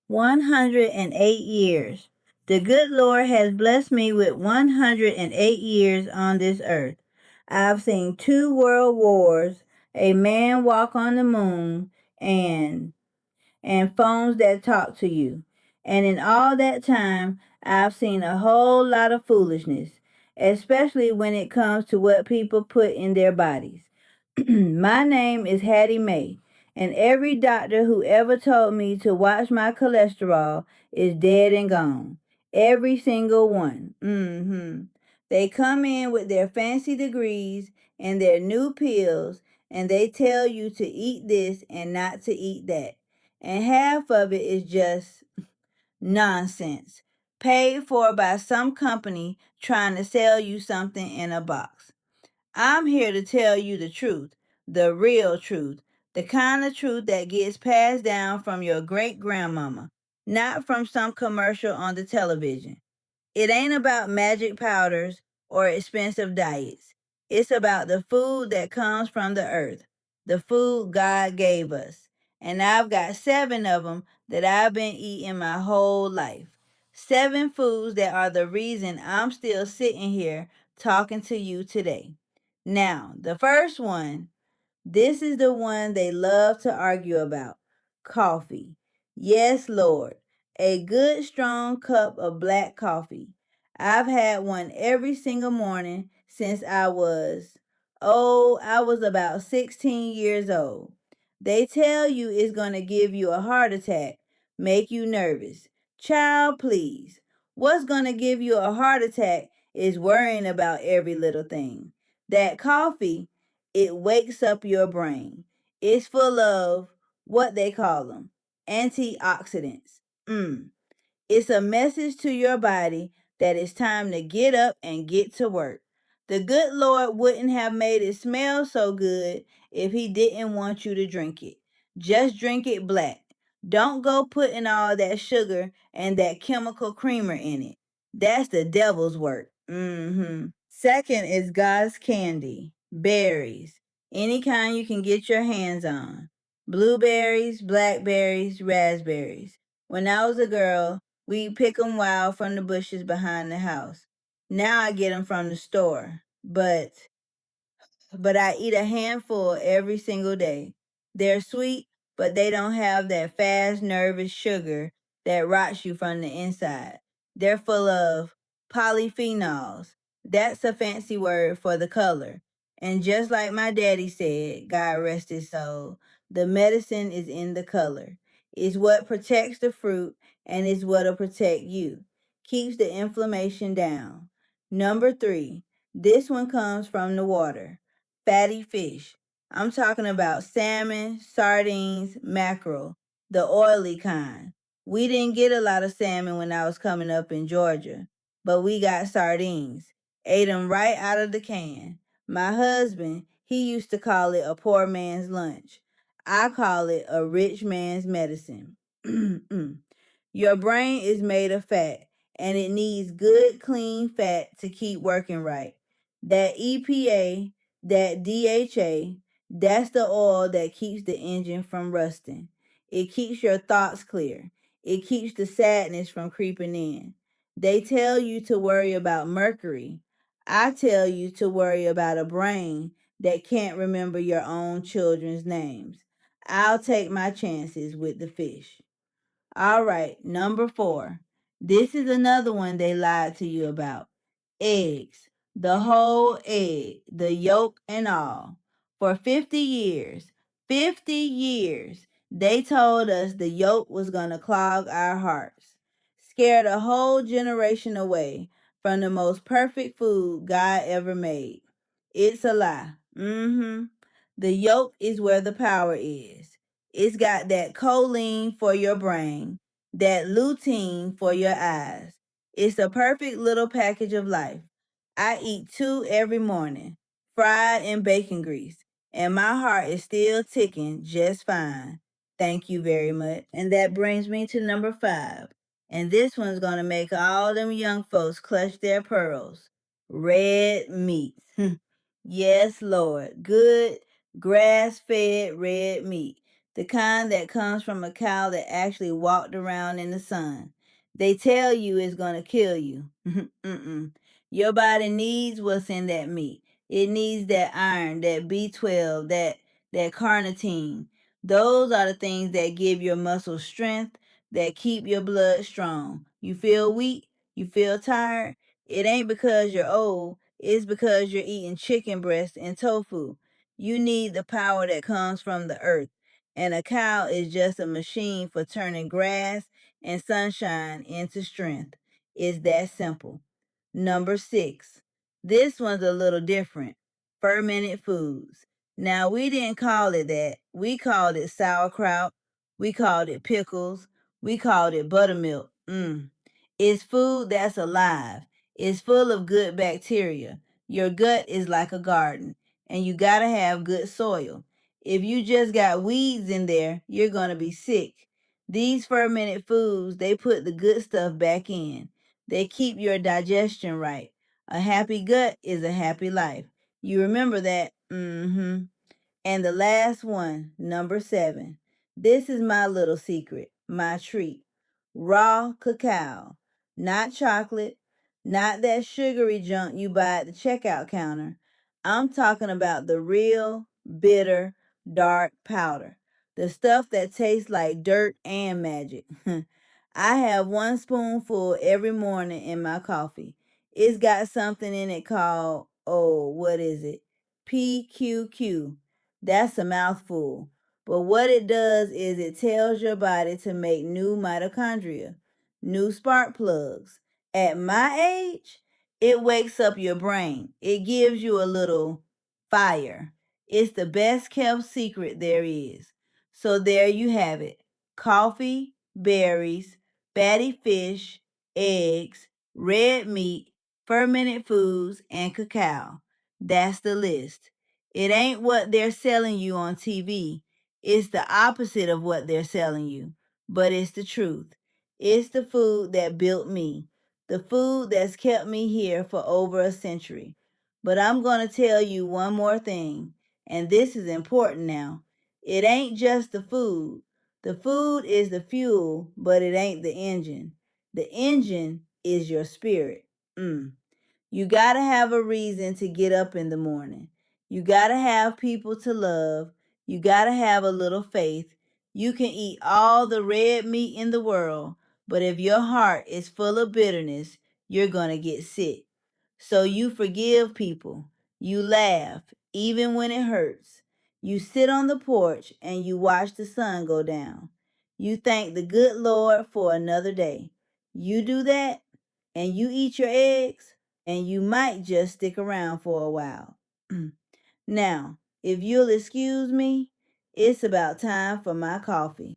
108 years. The good Lord has blessed me with 108 years on this earth. I've seen two world wars, a man walk on the moon, and phones that talk to you. And in all that time, I've seen a whole lot of foolishness, especially when it comes to what people put in their bodies. My name is Hattie Mae, and every doctor who ever told me to watch my cholesterol is dead and gone. Every single one. They come in with their fancy degrees and their new pills, and they tell you to eat this and not to eat that. And half of it is just nonsense, paid for by some company trying to sell you something in a box. I'm here to tell you the truth, the real truth, the kind of truth that gets passed down from your great grandmama, not from some commercial on the television. It ain't about magic powders or expensive diets. It's about the food that comes from the earth, the food God gave us. And I've got 7 of them that I've been eating my whole life. 7 foods that are the reason I'm still sitting here talking to you today. Now, the first one, this is the one they love to argue about: coffee. Yes, Lord. A good strong cup of black coffee. I've had one every single morning since I was about 16 years old. They tell you it's going to give you a heart attack, make you nervous. Child, please. What's going to give you a heart attack is worrying about every little thing. That coffee, it wakes up your brain. It's full of what they call them antioxidants. It's a message to your body that it's time to get up and get to work. The good Lord wouldn't have made it smell so good if He didn't want you to drink it. Just drink it black. Don't go putting all that sugar and that chemical creamer in it. That's the devil's work. Second is God's candy, berries, any kind you can get your hands on. Blueberries, blackberries, raspberries. When I was a girl, we'd pick 'em wild from the bushes behind the house. Now I get 'em from the store, but I eat a handful every single day. They're sweet, but they don't have that fast, nervous sugar that rots you from the inside. They're full of polyphenols. That's a fancy word for the color. And just like my daddy said, God rest his soul, the medicine is in the color. It's what protects the fruit and it's what'll protect you. Keeps the inflammation down. Number 3, this one comes from the water: fatty fish. I'm talking about salmon, sardines, mackerel, the oily kind. We didn't get a lot of salmon when I was coming up in Georgia, but we got sardines. Ate 'em right out of the can. My husband, he used to call it a poor man's lunch. I call it a rich man's medicine. Your brain is made of fat, and it needs good, clean fat to keep working right. That EPA, that DHA, that's the oil that keeps the engine from rusting. It keeps your thoughts clear. It keeps the sadness from creeping in. They tell you to worry about mercury. I tell you to worry about a brain that can't remember your own children's names. I'll take my chances with the fish. All right, number 4. This is another one they lied to you about: eggs. The whole egg, the yolk and all. For 50 years, they told us the yolk was going to clog our hearts. Scared a whole generation away from the most perfect food God ever made. It's a lie. The yolk is where the power is. It's got that choline for your brain, that lutein for your eyes. It's a perfect little package of life. I eat 2 every morning, fried in bacon grease, and my heart is still ticking just fine. Thank you very much. And that brings me to number 5. And this one's going to make all them young folks clutch their pearls: red meat. Yes, Lord. Good grass fed red meat. the kind that comes from a cow that actually walked around in the sun. They tell you it's going to kill you. Mm-mm. Your body needs what's in that meat. It needs that iron, that B12, that carnitine. Those are the things that give your muscles strength, that keep your blood strong. You feel weak? You feel tired? It ain't because you're old. It's because you're eating chicken breast and tofu. You need the power that comes from the earth. And a cow is just a machine for turning grass and sunshine into strength. It's that simple. Number 6. This one's a little different. Fermented foods. Now, we didn't call it that. We called it sauerkraut. We called it pickles. We called it buttermilk. It's food that's alive. It's full of good bacteria. Your gut is like a garden, and you gotta have good soil. If you just got weeds in there, you're gonna be sick. These fermented foods, they put the good stuff back in. They keep your digestion right. A happy gut is a happy life. You remember that? And the last one, number 7. This is my little secret, my treat. Raw cacao. Not chocolate, not that sugary junk you buy at the checkout counter. I'm talking about the real, bitter, dark powder. The stuff that tastes like dirt and magic. I have one spoonful every morning in my coffee. It's got something in it called, oh, what is it? PQQ. That's a mouthful. But what it does is it tells your body to make new mitochondria, new spark plugs. At my age, it wakes up your brain. It gives you a little fire. It's the best kept secret there is. So there you have it. Coffee, berries, fatty fish, eggs, red meat, fermented foods, and cacao. That's the list. It ain't what they're selling you on TV. It's the opposite of what they're selling you. But it's the truth. It's the food that built me. The food that's kept me here for over a century. But I'm going to tell you one more thing, and this is important now. It ain't just the food. The food is the fuel, but it ain't the engine. The engine is your spirit. You got to have a reason to get up in the morning. You got to have people to love. You got to have a little faith. You can eat all the red meat in the world, but if your heart is full of bitterness, you're going to get sick. So you forgive people. You laugh, even when it hurts. You sit on the porch and you watch the sun go down. You thank the good Lord for another day. You do that, and you eat your eggs, and you might just stick around for a while. Now, if you'll excuse me, it's about time for my coffee.